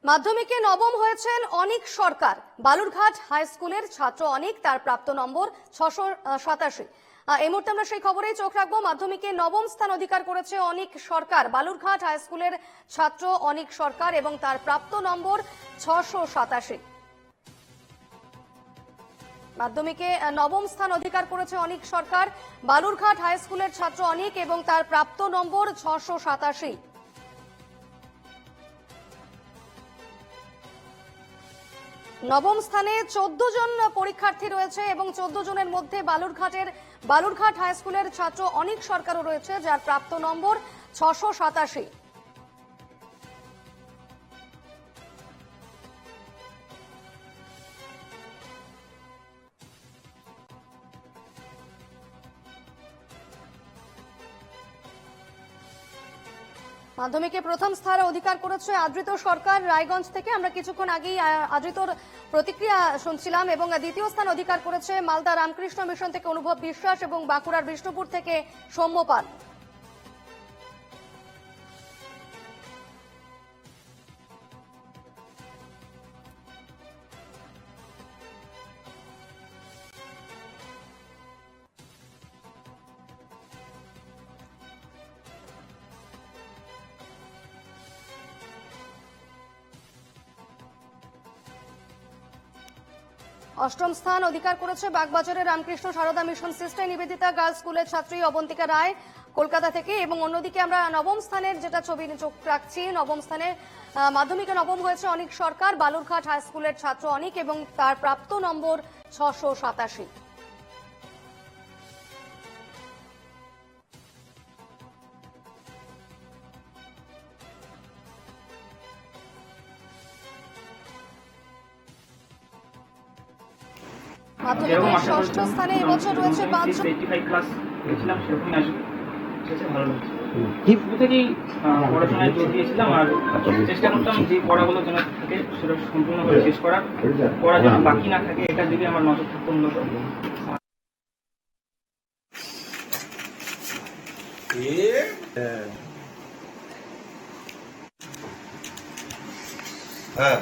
মাধ্যমিকে নবম হয়েছেন অনিক সরকার। বালুরঘাট হাই স্কুলের ছাত্র অনিক, তার প্রাপ্ত নম্বর 687। এই মুহূর্তে আমরা সেই খবরেই চোখ রাখবো। মাধ্যমিকে নবম স্থান অধিকার করেছে অনিক সরকার। বালুরঘাট হাই স্কুলের ছাত্র অনিক সরকার এবং তার প্রাপ্ত নম্বর 687। মাধ্যমিকে নবম স্থান অধিকার করেছে অনিক সরকার। বালুরঘাট হাই স্কুলের ছাত্র অনিক এবং তার প্রাপ্ত নম্বর 687। নবম স্থানে 14 জন পরীক্ষার্থী রয়েছে এবং 14 জনের মধ্যে বালুরঘাট হাই স্কুলের ছাত্র অনিক সরকারও রয়েছে, যার প্রাপ্ত নম্বর 687। মাধ্যমিকে প্রথম স্থান অধিকার করেছে আদৃত সরকার রায়গঞ্জ থেকে। আমরা কিছুক্ষণ আগেই আদৃতর প্রতিক্রিয়া শুনছিলাম। এবং দ্বিতীয় স্থান অধিকার করেছে মালদা রামকৃষ্ণ মিশন থেকে অনুভব বিশ্বাস এবং বাঁকুড়ার বিষ্ণুপুর থেকে সৌম্য পাল। অষ্টম স্থান অধিকার করেছে বাগবাজারের Ramakrishna Sarada mission sister Nivedita girls স্কুলের ছাত্রী অবন্তিকা রায় কলকাতা থেকে। এবং অন্যদিকে আমরা নবম স্থানের যেটা ছবি চোখ রাখছি, নবম স্থানে মাধ্যমিকে নবম হয়েছে অনিক সরকার। বালুরঘাট হাই স্কুলের ছাত্র অনিক এবং তার প্রাপ্ত নম্বর 687। মাধ্যমিকে ষষ্ঠ স্থানে এবছর রয়েছে 5 থেকেই পড়াশোনায় জোর দিয়েছিলাম আর চেষ্টা করতাম যে পড়াগুলো যেন থাকে সেটা সম্পূর্ণভাবে শেষ করার, পড়া যেন বাকি না থাকে, এটা যদি আমার নজর থাকতো মূলত। হ্যাঁ